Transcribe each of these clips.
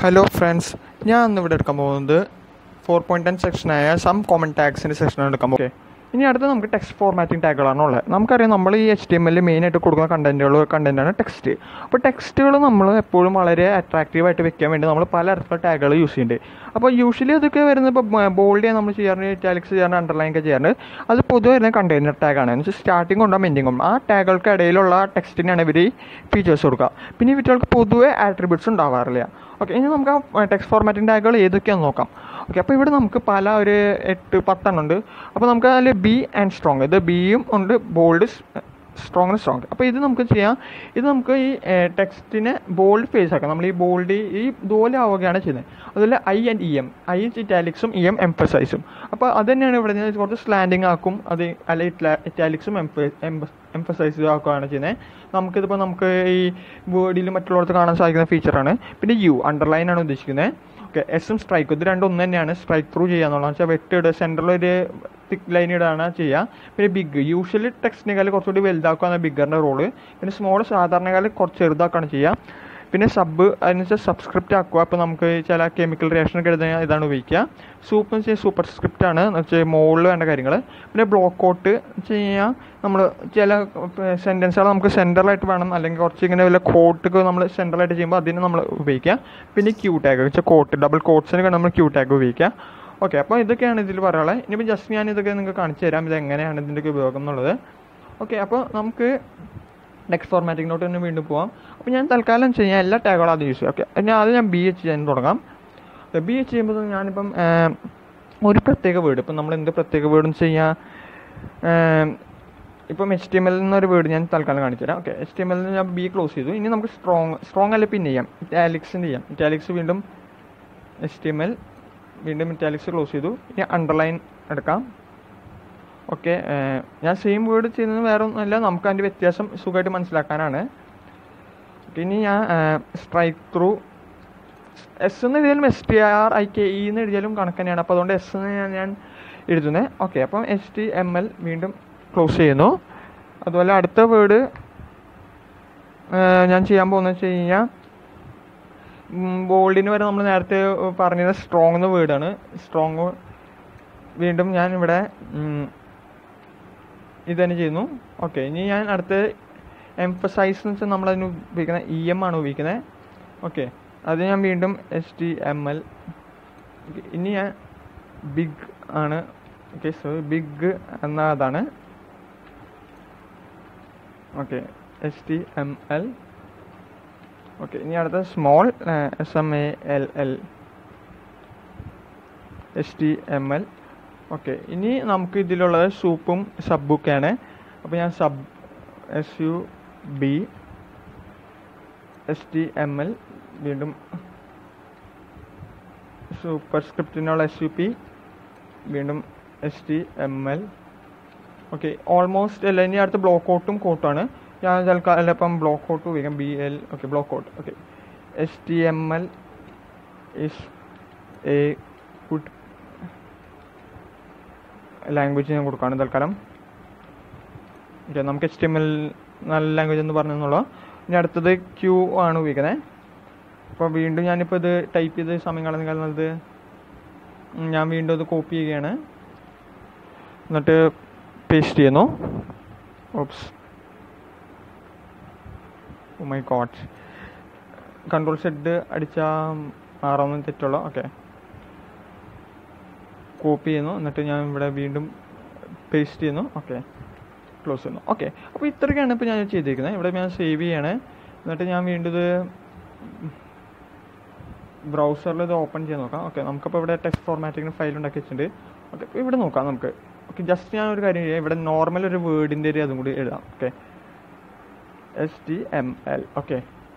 Hello friends, ഞാൻ ഇന്നിവിടെ എടുക്കാൻ പോകുന്നത് 4.10 സെക്ഷനായ സം കോമൺ ടാഗ്സിൻ്റെ സെക്ഷനാണ് എടുക്കാൻ പോകുന്നത്. ഇനി അടുത്ത് നമുക്ക് ടെക്സ്റ്റ് ഫോർമാറ്റിംഗ് ടാഗുകളാണ് ഉള്ളത്. നമുക്കറിയാം നമ്മൾ ഈ HTML മെയിനായിട്ട് കൊടുക്കുന്ന കണ്ടൻറ്റാണ് ടെക്സ്റ്റ്. അപ്പോൾ ടെക്സ്റ്റുകൾ നമ്മൾ എപ്പോഴും വളരെ അട്രാക്റ്റീവായിട്ട് വെക്കാൻ വേണ്ടി നമ്മൾ പലതരത്തിലുള്ള ടാഗുകൾ യൂസ് ചെയ്യുന്നുണ്ട്. അപ്പോൾ യൂഷ്വലി അതൊക്കെ വരുന്നത് ഇപ്പോൾ ബോൾഡ് ചെയ്യാൻ നമ്മൾ ചെയ്യാറുണ്ട്, ഇറ്റാലിക്സ് ചെയ്യാറുണ്ട്, അണ്ടർലൈൻ ഒക്കെ ചെയ്യാറുണ്ട്. അത് പൊതുവെ വരുന്ന കണ്ടെയ്നർ ടാഗാണ്. എന്ന് വെച്ചാൽ സ്റ്റാർട്ടിംഗ് കൊണ്ടോ എൻഡിങ്ങും ആ ടാഗുകൾക്ക് ഇടയിലുള്ള ടെക്സ്റ്റിനാണ് ഇവർ ഫീച്ചേഴ്സ് കൊടുക്കുക. പിന്നെ ഇവർക്ക് പൊതുവെ ആട്രിബ്യൂട്ട്സ് ഉണ്ടാവാറില്ല. ഓക്കെ, ഇനി നമുക്ക് ആ ടെക്സ്റ്റ് ഫോർമാറ്റിംഗ് ടാഗുകൾ ഏതൊക്കെയാണെന്ന് നോക്കാം. ഓക്കെ, അപ്പോൾ ഇവിടെ നമുക്ക് പല ഒരു 8-10 ഉണ്ട്. അപ്പോൾ നമുക്ക് അതിൽ ബി ആൻഡ് സ്ട്രോങ്, ഇത് ബിയും ഉണ്ട്, ബോൾഡ്, സ്ട്രോങ്. അപ്പോൾ ഇത് നമുക്ക് ചെയ്യാം. ഇത് നമുക്ക് ഈ ടെക്സ്റ്റിനെ ബോൾഡ് ഫേസ് ആക്കാം. നമ്മൾ ഈ ബോൾഡ് ഈ ഇതുപോലെ ആവുകയാണ് ചെയ്യുന്നത്. അതുപോലെ I and E M, I ഇറ്റാലിക്സും ഇ എം എംഫസൈസും. അപ്പോൾ അത് തന്നെയാണ് ഇവിടെ കുറച്ച് സ്ലാൻഡിങ് ആക്കും, അത് അല്ല ഇറ്റാലിക്സും എംഫസൈസ് ആക്കുകയാണ് ചെയ്യുന്നത്. നമുക്ക് ഈ വേർഡിൽ മറ്റുള്ളവർക്ക് കാണാൻ സാധിക്കുന്ന ഫീച്ചറാണ്. പിന്നെ യു അണ്ടർലൈൻ ആണ് ഉദ്ദേശിക്കുന്നത്. ഓക്കെ, എസും സ്ട്രൈക്കും ഇത് രണ്ടും ഒന്ന് തന്നെയാണ്. സ്ട്രൈക്ക് ത്രൂ ചെയ്യാന്നുള്ളതെന്ന് വെച്ചാൽ വെട്ടിടുക, സെൻറ്ററിലൊരു തിക്ക് ലൈൻ ഇടാണ് ചെയ്യുക. പിന്നെ ബിഗ് യൂഷ്വലി ടെക്സ്റ്റിനേക്കാൾ കുറച്ചുകൂടി വലുതാക്കുകയാണ് ബിഗറിൻ്റെ റോള്. പിന്നെ സ്മോൾ സാധാരണക്കാലം കുറച്ച് ചെറുതാക്കുകയാണ് ചെയ്യുക. പിന്നെ സബ് അതിന് വെച്ചാൽ സബ്സ്ക്രിപ്റ്റ് ആക്കുക. അപ്പോൾ നമുക്ക് ചില കെമിക്കൽ റിയാക്ഷനൊക്കെ എഴുതാൻ ഇതാണ് ഉപയോഗിക്കുക. സൂപ്പ് എന്ന് വെച്ചാൽ സൂപ്പർ സ്ക്രിപ്റ്റ് ആണ് എന്ന് വെച്ചാൽ മുകളിൽ വേണ്ട കാര്യങ്ങൾ. പിന്നെ ബ്ലോക്ക് ഔട്ട് ചെയ്യാൻ നമ്മൾ ചില സെൻറ്റൻസുകൾ നമുക്ക് സെൻറ്ററിലായിട്ട് വേണം, അല്ലെങ്കിൽ കുറച്ച് ഇങ്ങനെ വല്ല കോട്ടൊക്കെ നമ്മൾ സെൻറ്ററിലായിട്ട് ചെയ്യുമ്പോൾ അതിന് നമ്മൾ ഉപയോഗിക്കുക. പിന്നെ ക്യൂ ടാഗ് വെച്ചാൽ കോട്ട്, ഡബിൾ കോട്ട്സിന് നമ്മൾ ക്യൂ ടാഗ് ഉപയോഗിക്കുക. ഓക്കെ, അപ്പോൾ ഇതൊക്കെയാണ് ഇതിൽ പറയാനുള്ളത്. ഇനിയിപ്പോൾ ജസ്റ്റ് ഞാൻ ഇതൊക്കെ നിങ്ങൾക്ക് കാണിച്ചു തരാം, ഇത് എങ്ങനെയാണ് ഇതിൻ്റെയൊക്കെ ഉപയോഗം എന്നുള്ളത്. ഓക്കെ, അപ്പോൾ നമുക്ക് ടെക്സ്റ്റ് ഫോർമാറ്റിങ്ങിലോട്ട് തന്നെ വീണ്ടും പോകാം. അപ്പോൾ ഞാൻ തൽക്കാലം ചെയ്യാൻ എല്ലാ ടാഗുകളും ആദ്യം യൂസ് ചെയ്യാം. ഓക്കെ, ഞാൻ BH ചെയ്യാൻ തുടങ്ങാം. BH ചെയ്യുമ്പോൾ ഞാനിപ്പം ഒരു പ്രത്യേക വേർഡ്, ഇപ്പം നമ്മൾ എന്ത് പ്രത്യേക വേർഡും ചെയ്യാം. ഇപ്പം HTML എന്നൊരു വേർഡ് ഞാൻ തൽക്കാലം കാണിച്ചു തരാം. ഓക്കെ, HTML ഞാൻ B ക്ലോസ് ചെയ്തു. ഇനി നമുക്ക് സ്ട്രോങ് അല്ല പിന്നെ ചെയ്യാം, ഇറ്റാലിക്സിൻ്റെ ചെയ്യാം. ഇറ്റാലിക്സ് വീണ്ടും HTML വീണ്ടും ഇറ്റാലിക്സ് ക്ലോസ് ചെയ്തു. ഇനി അണ്ടർലൈൻ എടുക്കാം. ഓക്കെ, ഞാൻ സെയിം വേർഡ് ചെയ്യുന്നത് വേറെ ഒന്നുമല്ല, നമുക്ക് അതിൻ്റെ വ്യത്യാസം സുഖമായിട്ട് മനസ്സിലാക്കാനാണ്. ഇനി ഞാൻ സ്ട്രൈക്ക് ത്രൂ എസ് എന്ന് എഴുതിയാലും STRIKE എന്ന് എഴുതിയാലും കണക്ക് തന്നെയാണ്. അപ്പോൾ അതുകൊണ്ട് എസ് എന്ന് ഞാൻ എഴുതുന്നത്. ഓക്കെ, അപ്പം HTML വീണ്ടും ക്ലോസ് ചെയ്യുന്നു. അതുപോലെ അടുത്ത വേർഡ് ഞാൻ ചെയ്യാൻ പോകുന്നത് വെച്ച് കഴിഞ്ഞാൽ ബോൾഡിന് വരെ നമ്മൾ നേരത്തെ പറഞ്ഞത് സ്ട്രോങ് എന്ന വേർഡാണ്. സ്ട്രോങ് വീണ്ടും ഞാൻ ഇവിടെ ഇത് തന്നെ ചെയ്യുന്നു. ഓക്കെ, ഇനി ഞാൻ അടുത്ത് എംഫസൈസ് എന്ന് വെച്ചാൽ നമ്മളതിന് ഉപയോഗിക്കുന്നത് EM ആണ് ഉപയോഗിക്കുന്നത്. ഓക്കെ, അത് ഞാൻ വീണ്ടും HTML. ഇനി ഞാൻ ബിഗ് ആണ്. ഓക്കെ, സോ ബിഗ് എന്ന അതാണ്. Okay, HTML. ഓക്കെ, ഇനി അടുത്ത സ്മോൾ SMALL HTML. ഓക്കെ, ഇനി നമുക്ക് ഇതിലുള്ളത് സൂപ്പും സബ്ബൊക്കെയാണ്. അപ്പോൾ ഞാൻ SUB HTML വീണ്ടും സൂപ്പർ സ്ക്രിപ്റ്റിനുള്ള SUP വീണ്ടും HTML. ഓക്കെ, ഓൾമോസ്റ്റ് അല്ല. ഇനി അടുത്ത ബ്ലോക്ക് ഔട്ടും കോട്ടാണ്. ഞാൻ തൽക്കാലം ഇപ്പം ബ്ലോക്ക് ഔട്ട് ഉപയോഗിക്കാം, BL. Okay, block out. Okay, HTML is a good language ഞാൻ കൊടുക്കുകയാണ് തൽക്കാലം. ഓക്കെ, നമുക്ക് HTML നല്ല ലാംഗ്വേജ് എന്ന് പറഞ്ഞെന്നുള്ളൂ. ഇനി അടുത്തത് Q ആണ് ഉപയോഗിക്കുന്നത്. അപ്പോൾ വീണ്ടും ഞാനിപ്പോൾ ഇത് ടൈപ്പ് ചെയ്ത് സമയം കളഞ്ഞത് ഞാൻ വീണ്ടും ഇത് കോപ്പി ചെയ്യുകയാണ്, എന്നിട്ട് പേസ്റ്റ് ചെയ്യുന്നു. Ops, oh my God, Ctrl-Z അടിച്ചാൽ മാറാമെന്ന് തെറ്റുള്ളൂ. ഓക്കെ, കോപ്പി ചെയ്യുന്നു, എന്നിട്ട് ഞാൻ ഇവിടെ വീണ്ടും പേസ്റ്റ് ചെയ്യുന്നു. ഓക്കെ, ക്ലോസ് ചെയ്യുന്നു. ഓക്കെ, അപ്പോൾ ഇത്രയൊക്കെയാണ് ഇപ്പോൾ ഞാൻ ചെയ്തിരിക്കുന്നത്. ഇവിടെ ഞാൻ സേവ് ചെയ്യാണ്, എന്നിട്ട് ഞാൻ വീണ്ടും ഇത് ബ്രൗസറിൽ ഇത് ഓപ്പൺ ചെയ്യാൻ നോക്കാം. ഓക്കെ, നമുക്കപ്പോൾ ഇവിടെ ടെക്സ്റ്റ് ഫോർമാറ്റിങ്ങിന് ഫയൽ ഉണ്ടാക്കി വെച്ചിട്ടുണ്ട്. ഓക്കെ, അപ്പോൾ ഇവിടെ നോക്കാം നമുക്ക്. ഓക്കെ, ജസ്റ്റ് ഞാനൊരു കാര്യം ചെയ്യാം, ഇവിടെ നോർമൽ ഒരു വേർഡിൻ്റെ ഒരു അതും കൂടി എഴുതാം. Okay, HTML. ഓക്കെ,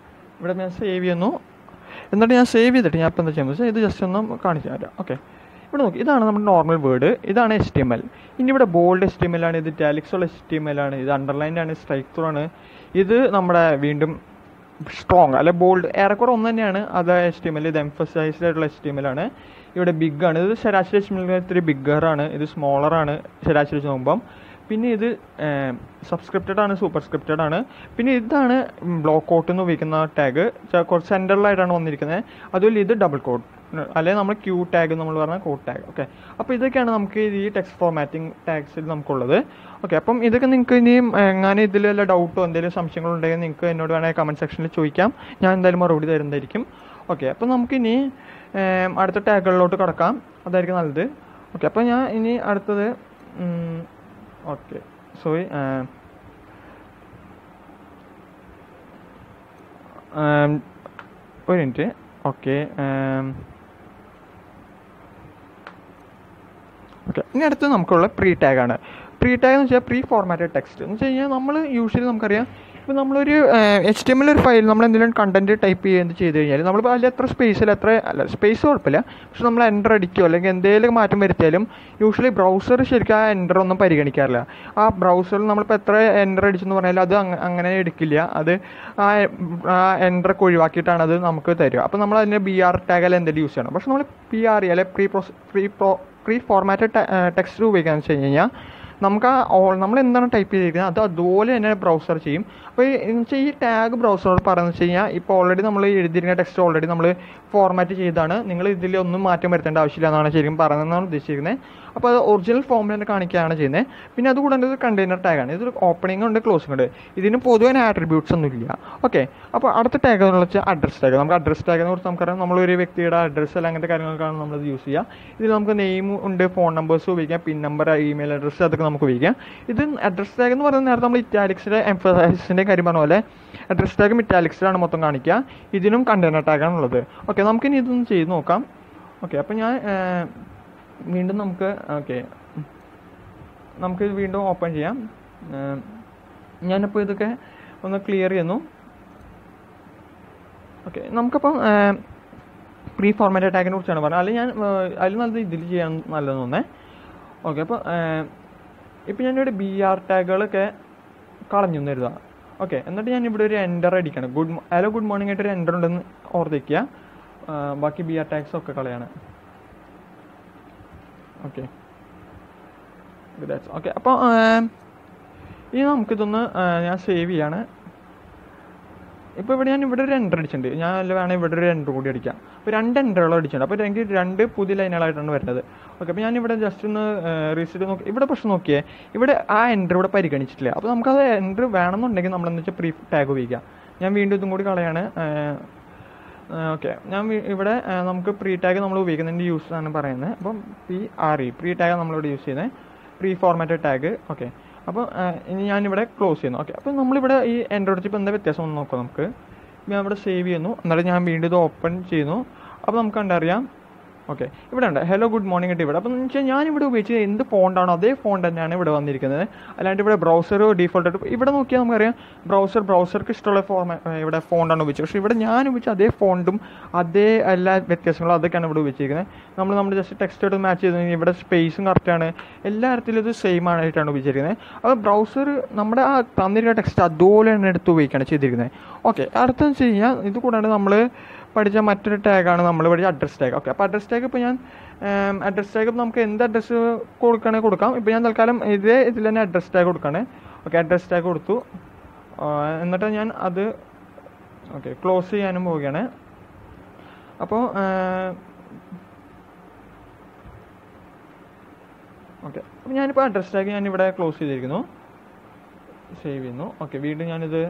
ഇവിടെ ഞാൻ സേവ് ചെയ്യുന്നു. എന്നിട്ട് ഞാൻ സേവ് ചെയ്തിട്ട് ഞാൻ ഇപ്പോൾ എന്താ ചെയ്യുന്നത് വെച്ചാൽ ഇത് ജസ്റ്റ് ഒന്ന് കാണിച്ചു തരാം. ഓക്കെ, ഇവിടെ നോക്കി, ഇതാണ് നമ്മുടെ നോർമൽ വേർഡ്, ഇതാണ് HTML. ഇനി ഇവിടെ ബോൾഡ് HTML ആണ്, ഇത് ഇറ്റാലിക്സ് ഉള്ള HTML ആണ്, ഇത് അണ്ടർലൈൻഡ് ആണ്, സ്ട്രൈക്ക് ത്രൂ ആണ്. ഇത് നമ്മുടെ വീണ്ടും സ്ട്രോങ് അല്ലെ ബോൾഡ് ഏറെക്കുറെ ഒന്ന് തന്നെയാണ്. അത് HTML, ഇത് എംഫസൈസ്ഡ് ആയിട്ടുള്ള HTML ആണ്. ഇവിടെ ബിഗ് ആണ്, ഇത് ശരാശരി HTML ഇത്തിരി ബിഗ്ഗറാണ്, ഇത് സ്മോളറാണ് ശരാശരി വെച്ച് നോക്കുമ്പം. പിന്നെ ഇത് സബ്സ്ക്രിപ്റ്റഡ് ആണ്, സൂപ്പർ സ്ക്രിപ്റ്റഡ് ആണ്. പിന്നെ ഇതാണ് ബ്ലോക്ക് കോട്ട് എന്ന് ഉപയോഗിക്കുന്ന ടാഗ്, കുറച്ച് സെൻറ്ററിലായിട്ടാണ് വന്നിരിക്കുന്നത്. അതുപോലെ ഇത് ഡബിൾ കോട്ട്, അല്ലെങ്കിൽ നമ്മൾ ക്യൂ ടാഗ് നമ്മൾ പറഞ്ഞ കോഡ് ടാഗ്. ഓക്കെ, അപ്പോൾ ഇതൊക്കെയാണ് നമുക്ക് ഈ ടെക്സ്റ്റ് ഫോർമാറ്റിംഗ് ടാഗ്സിൽ നമുക്കുള്ളത്. ഓക്കെ, അപ്പം ഇതൊക്കെ നിങ്ങൾക്ക് ഇനിയും എങ്ങനെ ഇതിൽ വല്ല ഡൗട്ടോ എന്തെങ്കിലും സംശയങ്ങളുണ്ടെങ്കിൽ നിങ്ങൾക്ക് എന്നോട് വേണമെങ്കിൽ കമൻറ്റ് സെക്ഷനിൽ ചോദിക്കാം, ഞാൻ എന്തായാലും മറുപടി തരുന്നതായിരിക്കും. ഓക്കെ, അപ്പോൾ നമുക്കിനി അടുത്ത ടാഗുകളിലോട്ട് കടക്കാം, അതായിരിക്കും നല്ലത്. ഓക്കെ, അപ്പോൾ ഞാൻ ഇനി അടുത്തത് ഓക്കെ സോറി ഒരു മിനിറ്റ്. ഓക്കെ ഓക്കെ, ഇനി അടുത്ത് നമുക്കുള്ള പ്രീ ടാഗാണ്. പ്രീ ടാഗ് എന്ന് വെച്ചാൽ പ്രീ ഫോർമാറ്റഡ് ടെക്സ്റ്റ് എന്ന് വെച്ച് കഴിഞ്ഞാൽ നമ്മൾ യൂഷ്വലി നമുക്കറിയാം, ഇപ്പോൾ നമ്മളൊരു HTML ഒരു ഫയൽ നമ്മൾ എന്തെങ്കിലും കണ്ടൻറ്റ് ടൈപ്പ് ചെയ്ത് കഴിഞ്ഞാൽ നമ്മളിപ്പോൾ അതിൽ എത്ര സ്പേസിൽ സ്പേസ് കുഴപ്പമില്ല, പക്ഷെ നമ്മൾ എൻ്റർ അടിക്കുകയോ അല്ലെങ്കിൽ എന്തെങ്കിലും മാറ്റം വരുത്തിയാലും യൂഷ്വലി ബ്രൗസർ ശരിക്കും ആ എൻ്റർ ഒന്നും പരിഗണിക്കാറില്ല. ആ ബ്രൗസറിൽ നമ്മളിപ്പോൾ എത്ര എൻ്റർ അടിച്ചെന്ന് പറഞ്ഞാൽ അത് അങ്ങനെ എടുക്കില്ല, അത് ആ എൻ്ററൊക്കെ ഒഴിവാക്കിയിട്ടാണ് അത് നമുക്ക് തരിക. അപ്പോൾ നമ്മൾ അതിന് BR ടാഗ് അല്ലെങ്കിൽ എന്തെങ്കിലും യൂസ് ചെയ്യണം. പക്ഷെ നമ്മൾ PRE അല്ലെങ്കിൽ പ്രീ ഫോർമാറ്റഡ് ടെക്സ്റ്റ് ഉപയോഗിക്കാന്ന് വെച്ച് കഴിഞ്ഞാൽ നമുക്ക് നമ്മൾ എന്താണ് ടൈപ്പ് ചെയ്തിരിക്കുന്നത് അത് അതുപോലെ തന്നെ ബ്രൗസർ ചെയ്യും. അപ്പോൾ ഈ ടാഗ് ബ്രൗസറോട് പറയുന്നത് വെച്ച് കഴിഞ്ഞാൽ ഇപ്പോൾ ഓൾറെഡി നമ്മൾ എഴുതിയിരിക്കുന്ന ടെക്സ്റ്റ് ഓൾറെഡി നമ്മൾ ഫോർമാറ്റ് ചെയ്താണ്, നിങ്ങൾ ഇതിൽ ഒന്നും മാറ്റം വരുത്തേണ്ട ആവശ്യമില്ല എന്നാണ് ശരിക്കും പറയുന്നതെന്നാണ് ഉദ്ദേശിച്ചിരിക്കുന്നത്. അപ്പോൾ അത് ഒറിജിനൽ ഫോമിൽ തന്നെ കാണിക്കുകയാണ് ചെയ്യുന്നത്. പിന്നെ അതുകൂടാണ്ട് ഇത് കണ്ടെയ്നർ ടാഗാണ്, ഇതൊരു ഓപ്പണിംഗ് ഉണ്ട് ക്ലോസിംഗ് ഉണ്ട്, ഇതിന് പൊതുവെ ആട്രിബ്യൂട്ട്സ് ഒന്നും ഇല്ല. ഓക്കെ, അപ്പോൾ അടുത്ത ടാഗ് എന്ന് വെച്ചാൽ അഡ്രസ് ടാഗ്. നമുക്ക് അഡ്രസ് ടാഗിനെ കുറിച്ച് നമുക്കറിയാം, നമ്മളൊരു വ്യക്തിയുടെ അഡ്രസ്സ് അല്ലെങ്കിൽ അങ്ങനത്തെ കാര്യങ്ങൾക്കാണ് നമ്മളിത് യൂസ് ചെയ്യുക. ഇതിൽ നമുക്ക് നെയിം ഉണ്ട്, ഫോൺ നമ്പേഴ്സ് ഉപയോഗിക്കാം, പിൻ നമ്പർ, ഇമെയിൽ അഡ്രസ്സ്, അതൊക്കെ നമുക്ക് ഉപയോഗിക്കാം. ഇത് അഡ്രസ് ടാഗ് എന്ന് പറയുന്നത് നേരത്തെ നമ്മൾ ഇറ്റാലിക്സിൻ്റെ എംഫസൈസിൻ്റെ കാര്യം പറഞ്ഞ പോലെ അഡ്രസ് ടാഗും ഇറ്റാലിക്സിലാണ് മൊത്തം കാണിക്കുക. ഇതിനും കണ്ടെയ്നർ ടാഗാണുള്ളത്. ഓക്കെ, നമുക്കിനി ഇതൊന്ന് ചെയ്ത് നോക്കാം. ഓക്കെ, അപ്പോൾ ഞാൻ വീണ്ടും നമുക്ക് വീണ്ടും ഓപ്പൺ ചെയ്യാം. ഞാനിപ്പോൾ ഇതൊക്കെ ഒന്ന് ക്ലിയർ ചെയ്യുന്നു. ഓക്കെ, നമുക്കപ്പം പ്രീ ഫോർമാറ്റഡ് ടാഗിനെ കുറിച്ചാണ് പറഞ്ഞത്, അല്ലെങ്കിൽ ഞാൻ അതിൽ നല്ലത് ഇതിൽ ചെയ്യാൻ നല്ലതെന്ന് തോന്നേ. ഓക്കെ, അപ്പോൾ ഇപ്പോൾ ഞാനിവിടെ BR ടാഗുകളൊക്കെ കളഞ്ഞു തരുക. ഓക്കെ, എന്നിട്ട് ഞാനിവിടെ ഒരു എൻ്റർ അടിക്കണം. ഹലോ ഗുഡ് മോർണിംഗ് ആയിട്ടൊരു എൻ്റർ ഉണ്ടെന്ന് ഓർത്തിക്കുക. ബാക്കി BR ടാഗ്സ് ഒക്കെ കളയാണ്. ഓക്കെ ഓക്കെ, അപ്പോൾ ഇനി നമുക്കിതൊന്ന് ഞാൻ സേവ് ചെയ്യാണ്. ഇപ്പോൾ ഇവിടെ ഞാൻ ഇവിടെ ഒരു എൻ്റർ അടിച്ചിട്ടുണ്ട്, ഞാൻ വേണമെങ്കിൽ ഇവിടെ ഒരു എൻ്റർ കൂടി അടിക്കാം. അപ്പോൾ 2 എൻ്ററുകൾ അടിച്ചിട്ടുണ്ട്, അപ്പോൾ എനിക്ക് 2 പുതിയ ലൈനുകളായിട്ടാണ് വരുന്നത്. ഓക്കെ, അപ്പോൾ ഞാനിവിടെ ജസ്റ്റ് ഒന്ന് റീസെറ്റ് നോക്കി. ഇവിടെ പക്ഷെ നോക്കിയേ, ഇവിടെ ആ എൻ്റർ ഇവിടെ പരിഗണിച്ചിട്ടില്ല. അപ്പോൾ നമുക്കത് എൻ്റർ വേണമെന്നുണ്ടെങ്കിൽ നമ്മളെന്ന് വെച്ചാൽ പ്രീ ടാഗ് ഉപയോഗിക്കാം. ഞാൻ വീണ്ടും ഇതും കൂടി കളയാണ്. ഓക്കെ, ഞാൻ ഇവിടെ നമുക്ക് പ്രീ ടാഗ് നമ്മൾ ഉപയോഗിക്കുന്നതിൻ്റെ യൂസ് ആണ് പറയുന്നത്. അപ്പം PRE പ്രീ ടാഗ് നമ്മളിവിടെ യൂസ് ചെയ്യുന്നത്, പ്രീ ഫോർമാറ്റഡ് ടാഗ്. ഓക്കെ, അപ്പോൾ ഇനി ഞാനിവിടെ ക്ലോസ് ചെയ്യുന്നു. ഓക്കെ, അപ്പോൾ നമ്മളിവിടെ ഈ എൻ്റർ അടിച്ചപ്പോൾ എന്താ വ്യത്യാസം ഒന്ന് നോക്കാം. നമുക്ക് ഞാൻ ഇവിടെ സേവ് ചെയ്യുന്നു, എന്നിട്ട് ഞാൻ വീണ്ടും ഇത് ഓപ്പൺ ചെയ്യുന്നു. അപ്പോൾ നമുക്ക് കണ്ടറിയാം. ഓക്കെ, ഇവിടെ ഉണ്ട് ഹലോ ഗുഡ് മോർണിംഗ് ആയിട്ട് ഇവിടെ. അപ്പം എന്ന് വെച്ചാൽ ഞാനിവിടെ ഉപയോഗിച്ച് എന്ത് ഫോണ്ടാണോ അതേ ഫോണ്ട് തന്നെയാണ് ഇവിടെ വന്നിരിക്കുന്നത്. അല്ലാണ്ട് ഇവിടെ ബ്രൗസർ ഡീഫോൾട്ടായിട്ട് ഇവിടെ നോക്കിയാൽ നമുക്കറിയാം ബ്രൗസർക്ക് ഇഷ്ടമുള്ള ഇവിടെ ഫോണ്ടാണ് ഉപയോഗിച്ചത്. പക്ഷേ ഇവിടെ ഞാൻ ഉപയോഗിച്ച അതേ ഫോണ്ടും അതേ എല്ലാ വ്യത്യാസങ്ങളും അതൊക്കെയാണ് ഇവിടെ ഉപയോഗിച്ചിരിക്കുന്നത്. നമ്മൾ ജസ്റ്റ് ടെക്സ്റ്റ് ആയിട്ട് മാച്ച് ചെയ്ത് കഴിഞ്ഞാൽ ഇവിടെ സ്പേസും കറക്റ്റാണ്, എല്ലാ തരത്തിലും ഇത് സെയിം ആയിട്ടാണ് ഉപയോഗിച്ചിരിക്കുന്നത്. അപ്പോൾ ബ്രൗസർ നമ്മുടെ ആ തന്നിരിക്കുന്ന ടെക്സ്റ്റ് അതുപോലെ തന്നെ എടുത്ത് ഉപയോഗിക്കുകയാണ് ചെയ്തിരിക്കുന്നത്. ഓക്കെ, അടുത്തെന്ന് വെച്ച് കഴിഞ്ഞാൽ ഇത് കൂടാണ്ട് നമ്മൾ പഠിച്ച മറ്റൊരു ടാഗാണ് നമ്മൾ പഠിച്ച അഡ്രസ് ടാഗ്. ഓക്കെ, അപ്പോൾ അഡ്രസ് ടാഗ് ഇപ്പോൾ ഞാൻ അഡ്രസ് ടാഗ് നമുക്ക് എന്ത് അഡ്രസ്സ് കൊടുക്കുകയാണെങ്കിൽ കൊടുക്കാം. ഇപ്പോൾ ഞാൻ തൽക്കാലം ഇതിൽ തന്നെ അഡ്രസ് ടാഗ് കൊടുക്കുകയാണ്. ഓക്കെ, അഡ്രസ് ടാഗ് കൊടുത്തു. എന്നിട്ട് ഞാൻ അത് ക്ലോസ് ചെയ്യാനും പോവുകയാണ്. അപ്പോൾ ഓക്കെ, അപ്പോൾ ഞാനിപ്പോൾ അഡ്രസ് ടാഗ് ഞാനിവിടെ ക്ലോസ് ചെയ്തിരിക്കുന്നു, സേവ് ചെയ്യുന്നു. ഓക്കെ, വീണ്ടും ഞാനിത്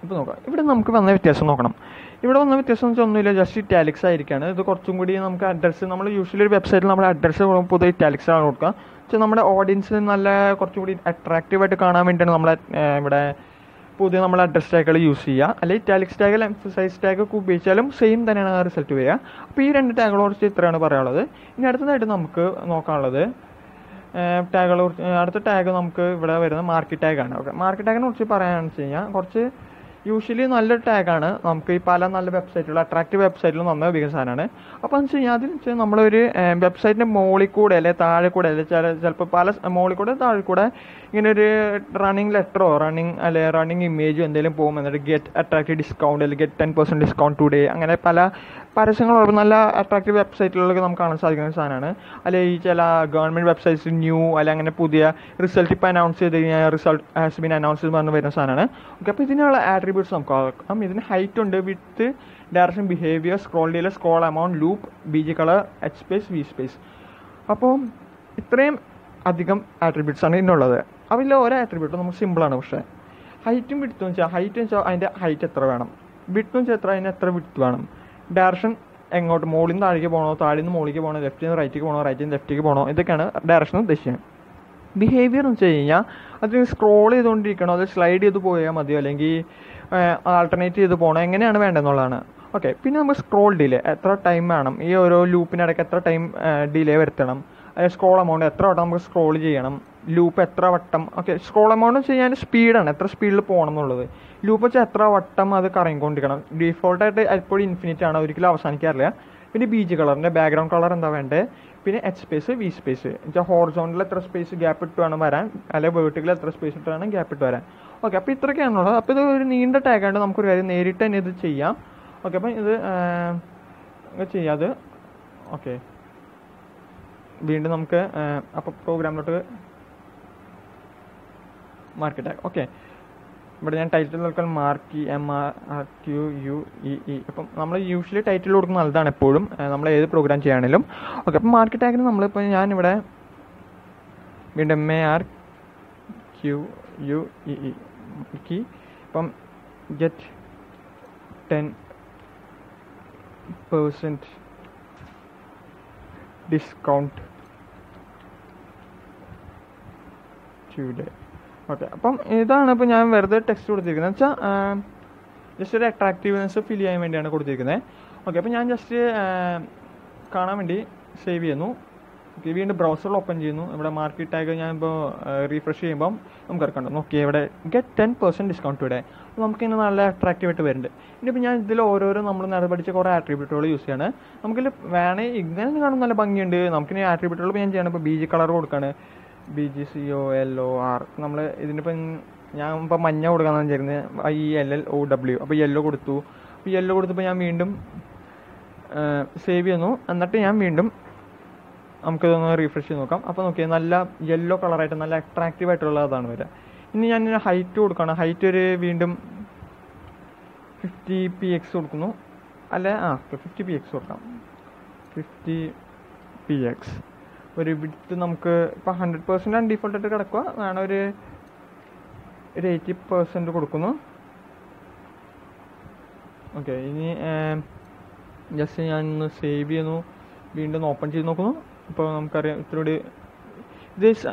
ഇപ്പോൾ നോക്കാം. ഇവിടെ നമുക്ക് വന്ന വ്യത്യാസം നോക്കണം. ഇവിടെ വന്ന വ്യത്യാസം എന്ന് വെച്ചാൽ ഒന്നുമില്ല, ജസ്റ്റ് ഇറ്റാലിക്സ് ആയിരിക്കുകയാണ്. ഇത് കുറച്ചും കൂടി നമുക്ക് അഡ്രസ്സ്, നമ്മൾ യൂഷ്വലി ഒരു വെബ്സൈറ്റിൽ നമ്മൾ അഡ്രസ്സ് പൊതുവെ ഇറ്റാലിക്സ് ആണ് കൊടുക്കുക. പക്ഷേ നമ്മുടെ ഓഡിയൻസിന് നല്ല കുറച്ചും കൂടി അട്രാക്റ്റീവായിട്ട് കാണാൻ വേണ്ടിയാണ് നമ്മൾ ഇവിടെ പുതിയ നമ്മൾ അഡ്രസ് ടാഗുകൾ യൂസ് ചെയ്യുക. അല്ലെങ്കിൽ ഇറ്റാലിക്സ് ടാഗ് എംഫസൈസ് ടാഗ് ഒക്കെ ഉപയോഗിച്ചാലും സെയിം തന്നെയാണ് ആ റിസൾട്ട് വരിക. അപ്പോൾ ഈ 2 ടാഗുകളെ കുറിച്ച് ഇത്രയാണ് പറയാനുള്ളത്. ഇനി അടുത്തതായിട്ട് നമുക്ക് നോക്കാനുള്ളത് ടാഗുകളെ കുറിച്ച്. അടുത്ത ടാഗ് നമുക്ക് ഇവിടെ വരുന്നത് മാർക്കറ്റ് ടാഗാണ്. ഓക്കെ, മാർക്കറ്റ് ടാഗിനെ കുറിച്ച് പറയാമെന്ന് വെച്ച് കഴിഞ്ഞാൽ കുറച്ച് യൂഷ്വലി നല്ലൊരു ടാഗാണ്. നമുക്ക് ഈ പല നല്ല വെബ്സൈറ്റുകൾ അട്രാക്റ്റീവ് വെബ്സൈറ്റിലും നന്നായി ഉപയോഗിക്കുന്ന സാധനമാണ്. അപ്പോൾ എന്ന് വെച്ച് കഴിഞ്ഞാൽ അതിന് വെച്ചാൽ നമ്മളൊരു വെബ്സൈറ്റിൻ്റെ മുകളിൽ കൂടെ അല്ലെങ്കിൽ താഴെ കൂടെ അല്ലെങ്കിൽ ചിലപ്പോൾ പല മുകളിൽ കൂടെ താഴെ കൂടെ ഇങ്ങനെ ഒരു റണ്ണിങ് ലെറ്ററോ റണ്ണിങ് ഇമേജോ എന്തെങ്കിലും പോകും. എന്നിട്ട് ഗെറ്റ് അട്രാക്റ്റീവ് ഡിസ്കൗണ്ട് അല്ലെങ്കിൽ ഗെറ്റ് 10% ഡിസ്കൗണ്ട് ടുഡേ, അങ്ങനെ പല പരസ്യങ്ങളുള്ള നല്ല അട്രാക്റ്റീവ് വെബ്സൈറ്റുകളിലൊക്കെ നമുക്ക് കാണാൻ സാധിക്കുന്ന സാധനമാണ്. അല്ലെങ്കിൽ ഈ ചില ഗവൺമെൻറ് വെബ്സൈറ്റ്സ് ന്യൂ അല്ലെങ്കിൽ അങ്ങനെ പുതിയ റിസൾട്ട് ഇപ്പോൾ അനൗൺസ് ചെയ്ത് കഴിഞ്ഞാൽ റിസൾട്ട് ഹാസ് ബീൻ അനൗൺസ് എന്ന് പറഞ്ഞ് വരുന്ന സാധനമാണ്. ഓക്കെ, അപ്പോൾ ഇതിനുള്ള ആട്രിബ്യൂട്ട്സ് നമുക്ക് നോക്കാം. ഇതിന് ഹൈറ്റ് ഉണ്ട്, width, direction, behaviour, scroll dealer, scroll amount, loop, BG colour, H space, V space. അപ്പോൾ ഇത്രയും അധികം ആട്രിബ്യൂട്ട്സ് ആണ് ഇതിനുള്ളത്. അതിൽ ഓരോ ആട്രിബ്യൂട്ടും നമുക്ക് സിമ്പിളാണ്. പക്ഷേ ഹൈറ്റും വിഡ്ത്തും വെച്ചാൽ അതിൻ്റെ ഹൈറ്റ് എത്ര വേണം, വിഡ്ത്തും വെച്ചാൽ അതിന് എത്ര വിഡ്ത്ത് വേണം, ഡയറക്ഷൻ എങ്ങോട്ട് മുകളിൽ നിന്ന് താഴേക്ക് പോകണോ, താഴെ നിന്ന് മുകളിലേക്ക് പോകണോ, ലെഫ്റ്റിൽ നിന്ന് റൈറ്റിലേക്ക് പോകണോ, റൈറ്റിൽ നിന്ന് ലെഫ്റ്റിലേക്ക് പോകണോ, ഇതൊക്കെയാണ് ഡയറക്ഷൻ ഉദ്ദേശിക്കുന്നത്. ബിഹേവിയർ എന്ന് വെച്ച് കഴിഞ്ഞാൽ അത് സ്ക്രോൾ ചെയ്തുകൊണ്ടിരിക്കണോ, അത് സ്ലൈഡ് ചെയ്ത് പോയാൽ മതിയോ, അല്ലെങ്കിൽ ആൾട്ടർനേറ്റ് ചെയ്ത് പോകണോ, എങ്ങനെയാണ് വേണ്ടതെന്നുള്ളതാണ്. ഓക്കെ, പിന്നെ നമുക്ക് സ്ക്രോൾ ഡിലേ എത്ര ടൈം വേണം, ഈ ഓരോ ലൂപ്പിനിടയ്ക്ക് എത്ര ടൈം ഡിലേ വരുത്തണം, സ്ക്രോൾ എമൗണ്ട് എത്ര വട്ടം നമുക്ക് സ്ക്രോൾ ചെയ്യണം, ലൂപ്പ് എത്ര വട്ടം. ഓക്കെ, സ്ക്രോൾ എമൗണ്ട് വെച്ച് കഴിഞ്ഞാൽ സ്പീഡാണ്, എത്ര സ്പീഡിൽ പോകണം എന്നുള്ളത്. ലൂപ്പ് വെച്ചാൽ എത്ര വട്ടം അത് കറങ്ങിക്കൊണ്ടിരിക്കണം. ഡീഫോൾട്ടായിട്ട് എപ്പോഴും ഇൻഫിനിറ്റ് ആണ്, ഒരിക്കലും അവസാനിക്കാറില്ല. പിന്നെ BG കളറിൻ്റെ ബാക്ക്ഗ്രൗണ്ട് കളർ എന്താ വേണ്ടത്, പിന്നെ H സ്പേസ്, V സ്പേസ് വെച്ചാൽ ഹോറിസോണ്ടൽ എത്ര സ്പേസ് ഗ്യാപ്പ് ഇട്ട് വേണം വരാൻ, അല്ലെങ്കിൽ വേർട്ടിക്കൽ എത്ര സ്പേസ് ഇട്ട് വേണം ഗ്യാപ്പ് ഇട്ട് വരാൻ. ഓക്കെ, അപ്പോൾ ഇത്രയൊക്കെയാണുള്ളത്. അപ്പോൾ ഇത് ഒരു നീണ്ട ടാഗാണ്ട് നമുക്കൊരു കാര്യം നേരിട്ട് തന്നെ ഇത് ചെയ്യാം. ഓക്കെ, അപ്പം ഇത് ചെയ്യാത്. ഓക്കെ, വീണ്ടും നമുക്ക് അപ്പോൾ പ്രോഗ്രാമിലോട്ട് മാർക്ക് ടാഗ്. ഓക്കെ, ഇവിടെ ഞാൻ ടൈറ്റിൽ നോക്കാൻ മാർക്ക് MARQUEE. അപ്പം നമ്മൾ യൂഷ്വലി ടൈറ്റിൽ കൊടുക്കുന്ന നല്ലതാണ് എപ്പോഴും, നമ്മൾ ഏത് പ്രോഗ്രാം ചെയ്യാണെങ്കിലും. ഓക്കെ, അപ്പം മാർക്ക് ടാഗിന് നമ്മളിപ്പോൾ ഞാനിവിടെ വീണ്ടും MARQUEE ഇപ്പം ഗെറ്റ് 10% ഡിസ്കൗണ്ട് ടുഡേ. ഓക്കെ, അപ്പം ഇതാണ് ഇപ്പോൾ ഞാൻ വെറുതെ ടെക്സ്റ്റ് കൊടുത്തിരിക്കുന്നത് വെച്ചാൽ ജസ്റ്റ് ഒരു അട്രാക്റ്റീവ്നെസ് ഫീൽ ചെയ്യാൻ വേണ്ടിയാണ് കൊടുത്തിരിക്കുന്നത്. ഓക്കെ, അപ്പോൾ ഞാൻ ജസ്റ്റ് കാണാൻ വേണ്ടി സേവ് ചെയ്യുന്നു. ഓക്കെ, വീണ്ടും ബ്രൗസറിൽ ഓപ്പൺ ചെയ്യുന്നു. ഇവിടെ മാർക്കറ്റ് ടാഗ് ഞാനിപ്പോൾ റീഫ്രഷ് ചെയ്യുമ്പം നമുക്ക് ഇറക്കണ്ടോ നോക്കി ഇവിടെ ഗെറ്റ് 10% ഡിസ്കൗണ്ട് ടുഡേ. അപ്പോൾ നമുക്കിങ്ങനെ നല്ല അട്രാക്റ്റീവായിട്ട് വരുന്നുണ്ട്. ഇനിയിപ്പോൾ ഞാൻ ഇതിൽ ഓരോരോ നമ്മൾ നേരെ പഠിച്ച കുറേ ആട്രിബ്യൂട്ടുകൾ യൂസ് ചെയ്യാണ്. നമുക്കിൽ വേണേൽ ഇങ്ങനെ കാണും നല്ല ഭംഗിയുണ്ട്. നമുക്കിനി ആട്രിബ്യൂട്ടുകൾ ഞാൻ ചെയ്യണം. ഇപ്പോൾ BG കളർ കൊടുക്കുകയാണ്, BGCOLOR. നമ്മൾ ഇതിനിപ്പം ഞാൻ ഇപ്പോൾ മഞ്ഞ കൊടുക്കാമെന്ന് വിചാരിക്കുന്നത് ILLOW. അപ്പോൾ യെല്ലോ കൊടുത്തു. അപ്പോൾ യെല്ലോ കൊടുത്തപ്പോൾ ഞാൻ വീണ്ടും സേവ് ചെയ്യുന്നു. എന്നിട്ട് ഞാൻ വീണ്ടും നമുക്കിതൊന്ന് റീഫ്രഷ് ചെയ്ത് നോക്കാം. അപ്പോൾ നോക്കിയാൽ നല്ല യെല്ലോ കളറായിട്ട് നല്ല അട്രാക്റ്റീവായിട്ടുള്ള അതാണ് വരിക. ഇനി ഞാൻ ഹൈറ്റ് കൊടുക്കുകയാണ്. ഹൈറ്റ് ഒരു വീണ്ടും 50px കൊടുക്കുന്നു. അല്ല 50px കൊടുക്കാം. 50px. ഒരു വിഡ്ത്ത് നമുക്ക് ഇപ്പോൾ 100% ഡീഫോൾട്ടായിട്ട് കിടക്കുക. വേണം ഒരു 80% കൊടുക്കുന്നു. ഓക്കെ, ഇനി ജസ്റ്റ് ഞാനൊന്ന് സേവ് ചെയ്യുന്നു. വീണ്ടും ഓപ്പൺ ചെയ്ത് നോക്കുന്നു. ഇപ്പോൾ നമുക്കറിയാം ഇത്തിരി ഇത്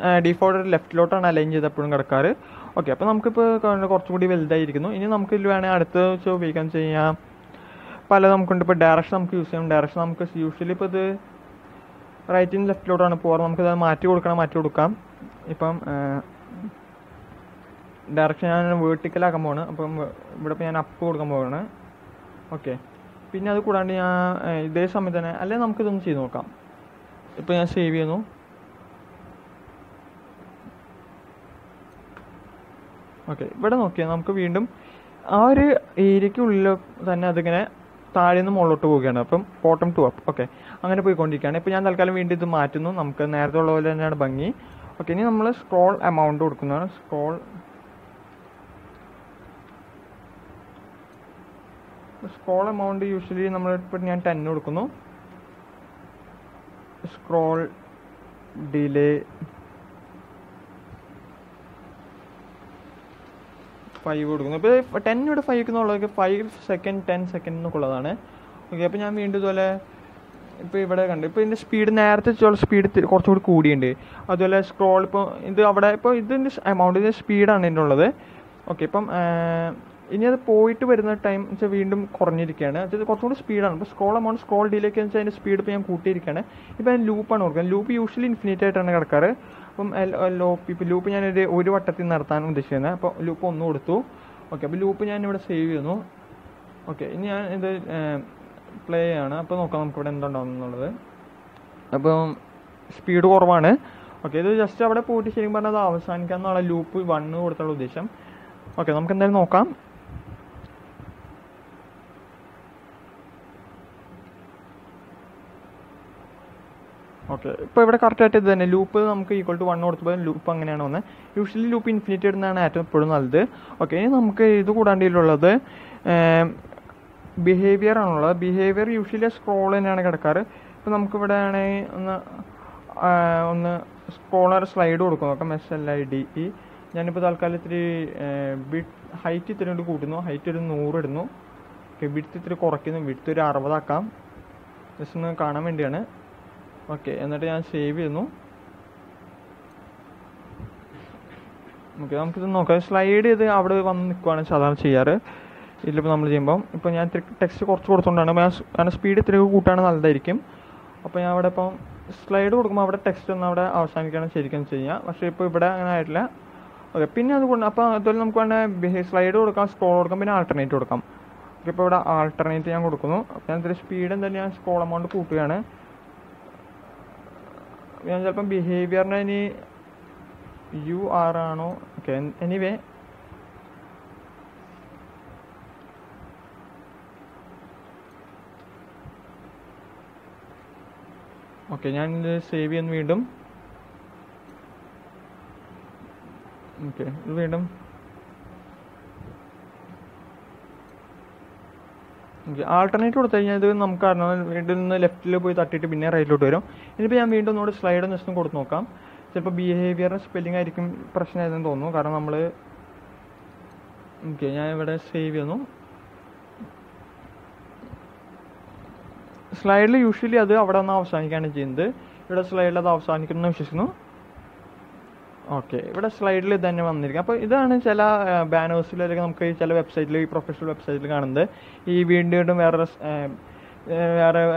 ഡീഫോൾട്ട് ലെഫ്റ്റിലോട്ടാണ് അലൈൻ ചെയ്തപ്പോഴും കിടക്കാറ്. ഓക്കെ, അപ്പോൾ നമുക്കിപ്പോൾ കുറച്ചും കൂടി വലുതായിരിക്കുന്നു. ഇനി നമുക്ക് ഇതിൽ വേണമെങ്കിൽ അടുത്ത ഉപയോഗിക്കാൻ വെച്ച് കഴിഞ്ഞാൽ പല നമുക്കുണ്ട്. ഇപ്പോൾ ഡയറക്ഷൻ നമുക്ക് യൂസ് ചെയ്യാം. ഡയറക്ഷൻ നമുക്ക് യൂഷ്വലി ഇപ്പോൾ ഇത് റൈറ്റിൽ നിന്ന് ലെഫ്റ്റിലോട്ടാണ് പോകാറ്. നമുക്കിത് മാറ്റി കൊടുക്കാം. ഇപ്പം ഡയറക്ഷൻ ഞാൻ വേർട്ടിക്കലാക്കാൻ പോവാണ്. അപ്പം ഇവിടെ ഇപ്പോൾ ഞാൻ അപ്പ് കൊടുക്കാൻ പോവാണ്. ഓക്കെ, പിന്നെ അത് കൂടാണ്ട് ഞാൻ ഇതേ സമയത്ത് തന്നെ അല്ലെങ്കിൽ നമുക്കിതൊന്ന് ചെയ്ത് നോക്കാം. ഇപ്പോൾ ഞാൻ സേവ് ചെയ്യുന്നു. ഓക്കെ, ഇവിടെ നോക്കിയാൽ നമുക്ക് വീണ്ടും ആ ഒരു ഏരിയയ്ക്കുള്ളിൽ തന്നെ അതിങ്ങനെ താഴെ നിന്ന് മുകളിലോട്ട് പോവുകയാണ്. അപ്പം ബോട്ടം ടു അപ്പ്. ഓക്കെ, അങ്ങനെ പോയിക്കൊണ്ടിരിക്കുകയാണ്. ഇപ്പോൾ ഞാൻ തൽക്കാലം വീണ്ടും ഇത് മാറ്റുന്നു. നമുക്ക് നേരത്തെ ഉള്ള പോലെ തന്നെയാണ് ഭംഗി. ഓക്കെ, ഇനി നമ്മൾ സ്ക്രോൾ എമൗണ്ട് കൊടുക്കുന്നതാണ്. സ്ക്രോൾ എമൗണ്ട് യൂഷ്വലി നമ്മളിപ്പോൾ ഞാൻ 10 കൊടുക്കുന്നു. സ്ക്രോൾ ഡിലേ 5 കൊടുക്കുന്നു. ഇപ്പോൾ 10 ഇവിടെ 5 എന്നുള്ളത് 5 സെക്കൻഡ് 10 സെക്കൻഡ് എന്നൊക്കെ ഉള്ളതാണ്. ഓക്കെ, അപ്പോൾ ഞാൻ വീണ്ടും ഇതുപോലെ ഇപ്പോൾ ഇവിടെ കണ്ടു. ഇപ്പോൾ ഇതിൻ്റെ സ്പീഡ് നേരത്തെ സ്പീഡ് കുറച്ചുകൂടി കൂടിയുണ്ട്. അതുപോലെ സ്ക്രോൾ ഇപ്പോൾ ഇത് അവിടെ ഇപ്പോൾ ഇതിൻ്റെ എമൗണ്ടിൻ്റെ സ്പീഡാണ് ഇതിൻ്റെ ഉള്ളത്. ഓക്കെ, ഇപ്പം ഇനി അത് പോയിട്ട് വരുന്ന ടൈം വെച്ചാൽ വീണ്ടും കുറഞ്ഞിരിക്കുകയാണ്. അത് കുറച്ചും കൂടി സ്പീഡാണ്. ഇപ്പോൾ സ്ക്രോൾ എമൗണ്ട് സ്ക്രോൾ ഡിലേക്ക് വെച്ചാൽ അതിൻ്റെ സ്പീഡ് ഇപ്പോൾ ഞാൻ കൂട്ടിയിരിക്കുകയാണ്. ഇപ്പോൾ അതിന് ലൂപ്പാണ് കൊടുക്കുന്നത്. ലൂപ്പ് യൂഷ്വലി ഇൻഫിനിറ്റ് ആയിട്ടാണ് കിടക്കാറ്. അപ്പം ഇപ്പോൾ ലൂപ്പ് ഞാനൊരു വട്ടത്തിൽ നിർത്താൻ ഉദ്ദേശിക്കുന്നത്. അപ്പോൾ ലൂപ്പ് 1 കൊടുത്തു. ഓക്കെ, അപ്പോൾ ലൂപ്പ് ഞാൻ ഇവിടെ സേവ് ചെയ്യുന്നു. ഓക്കെ, ഇനി ഞാൻ ഇത് പ്ലേ ആണ്. അപ്പോൾ നോക്കാം നമുക്കിവിടെ എന്തുണ്ടാവും എന്നുള്ളത്. അപ്പം സ്പീഡ് കുറവാണ്. ഓക്കെ, ഇത് ജസ്റ്റ് അവിടെ പോയിട്ട് ശരിക്കും പറഞ്ഞാൽ അത് അവസാനിക്കുക എന്നുള്ള ലൂപ്പ് 1 കൊടുത്തുള്ള ഉദ്ദേശം. ഓക്കെ, നമുക്ക് എന്തായാലും നോക്കാം. ഓക്കെ, ഇപ്പോൾ ഇവിടെ കറക്റ്റായിട്ട് ഇത് തന്നെ ലൂപ്പ് നമുക്ക് ഈക്വൽ ടു 1 കൊടുത്തപ്പോൾ ലൂപ്പ് അങ്ങനെയാണ് വന്നത്. യൂഷ്വലി ലൂപ്പ് ഇൻഫിനിറ്റി ഇടുന്നതാണ് ഏറ്റവും എപ്പോഴും നല്ലത്. ഓക്കെ, ഇനി നമുക്ക് ഇത് കൂടാണ്ടിട്ടുള്ളത് ബിഹേവിയർ ആണുള്ളത്. ബിഹേവിയർ യൂഷ്വലി സ്ക്രോൾ തന്നെയാണ് കിടക്കാറ്. ഇപ്പോൾ നമുക്കിവിടെ ആണെങ്കിൽ ഒന്ന് സ്ക്രോളർ സ്ലൈഡ് കൊടുക്കും. നോക്കാം, SLIDE. ഞാനിപ്പോൾ തൽക്കാലം ഇത്തിരി ഹൈറ്റ് ഇത്തിരി കൊണ്ട് കൂട്ടുന്നു. ഹൈറ്റ് ഒരു 100 ഇടുന്നു. ഓക്കെ, വിഡ്ത്ത് ഇത്തിരി കുറയ്ക്കുന്നു. വിഡ്ത്ത് ഒരു 60 ആക്കാം. ജസ്റ്റ് ഒന്ന് കാണാൻ വേണ്ടിയാണ്. ഓക്കെ, എന്നിട്ട് ഞാൻ സേവ് ചെയ്യുന്നു. ഓക്കെ, നമുക്കിത് നോക്കാം. സ്ലൈഡ് ചെയ്ത് അവിടെ വന്ന് നിൽക്കുകയാണ് സാധാരണ ചെയ്യാറ്. ഇതിലിപ്പോൾ നമ്മൾ ചെയ്യുമ്പം ഇപ്പോൾ ഞാൻ ടെക്സ്റ്റ് കുറച്ച് കൊടുത്തുകൊണ്ടാണ്. കാരണം സ്പീഡ് ഇത്തിരി കൂട്ടാണ് നല്ലതായിരിക്കും. അപ്പോൾ ഞാൻ അവിടെ ഇപ്പം സ്ലൈഡ് കൊടുക്കുമ്പോൾ അവിടെ ടെക്സ്റ്റ് ഒന്ന് അവിടെ അവസാനിക്കുകയാണ് ശരിക്കും ചെയ്യുക. പക്ഷേ ഇപ്പോൾ ഇവിടെ അങ്ങനെ ആയിട്ടില്ല. ഓക്കെ, പിന്നെ അതുകൊണ്ട് അപ്പോൾ അതുപോലെ നമുക്ക് വേണ്ട സ്ലൈഡ് കൊടുക്കാം, സ്ക്രോൾ കൊടുക്കാം, പിന്നെ ആൾട്ടർനേറ്റ് കൊടുക്കാം. ഓക്കെ, ഇപ്പോൾ ഇവിടെ ആൾട്ടർനേറ്റ് ഞാൻ കൊടുക്കുന്നു. ഞാൻ ഇത്തിരി സ്പീഡ് എന്തായാലും ഞാൻ സ്ക്രോൾ എമൗണ്ട് കൂട്ടുകയാണ്. ഞാൻ ചിലപ്പം ബിഹേവിയറിന് ഇനി UR ആണോ? ഓക്കെ, എനിവേ ഓക്കെ, ഞാൻ ഇത് സേവ് ചെയ്യുന്നു വീണ്ടും. ഓക്കെ, ഇത് വീണ്ടും ഓക്കെ ആൾട്ടർനേറ്റ് കൊടുത്തു കഴിഞ്ഞാൽ ഇത് നമുക്ക് അറിയാം വീണ്ടും നിന്ന് ലെഫ്റ്റിൽ പോയി തട്ടിയിട്ട് പിന്നെ റൈറ്റിലോട്ട് വരും. ഇനിയിപ്പോൾ ഞാൻ വീണ്ടും ഒന്നുകൂടി സ്ലൈഡ് ജസ്റ്റ് കൊടുത്ത് നോക്കാം. ചിലപ്പോൾ ബിഹേവിയറിന് സ്പെല്ലിംഗ് ആയിരിക്കും പ്രശ്നമായതെന്ന് തോന്നുന്നു. കാരണം നമ്മൾ ഓക്കെ, ഞാൻ ഇവിടെ സേവ് ചെയ്യുന്നു. സ്ലൈഡിൽ യൂഷ്വലി അത് അവിടെ നിന്ന് അവസാനിക്കുകയാണ് ചെയ്യുന്നത്. ഇവിടെ സ്ലൈഡിൽ അത് അവസാനിക്കുന്നു വിശ്വസിക്കുന്നു. ഓക്കെ, ഇവിടെ സ്ലൈഡിൽ ഇത് തന്നെ വന്നിരിക്കും. അപ്പോൾ ഇതാണ് ചില ബാനേഴ്സിലൊക്കെ നമുക്ക് ചില വെബ്സൈറ്റിൽ, ഈ പ്രൊഫഷണൽ വെബ്സൈറ്റിൽ കാണുന്നത്. ഈ വീണ്ടും വേറെ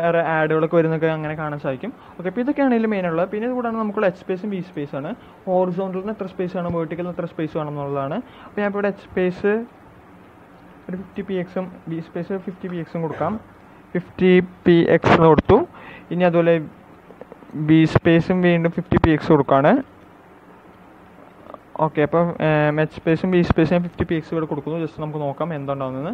വേറെ ആഡുകളൊക്കെ വരുന്നൊക്കെ അങ്ങനെ കാണാൻ സാധിക്കും. ഓക്കെ, അപ്പോൾ ഇതൊക്കെയാണ് ഇതിൽ മെയിനുള്ളത്. പിന്നെ ഇത് കൂടാണ് നമുക്കുള്ള H സ്പേസും B സ്പേസാണ്. ഹോറിസോണ്ടലിന് എത്ര സ്പേസ് ആണ്, വെർട്ടിക്കലിന് എത്ര സ്പേസ് വേണമെന്നുള്ളതാണ്. അപ്പോൾ ഞാൻ ഇപ്പോൾ ഇവിടെ H സ്പേസ് ഒരു 50px B സ്പേസ് 50px കൊടുക്കാം. 50px കൊടുത്തു. ഇനി അതുപോലെ B സ്പേസും വീണ്ടും 50px കൊടുക്കുകയാണ്. ഓക്കെ, അപ്പോൾ H സ്പേസും B സ്പേസും 50px ഇവിടെ കൊടുക്കുന്നു. ജസ്റ്റ് നമുക്ക് നോക്കാം എന്തുണ്ടാവുന്നത്.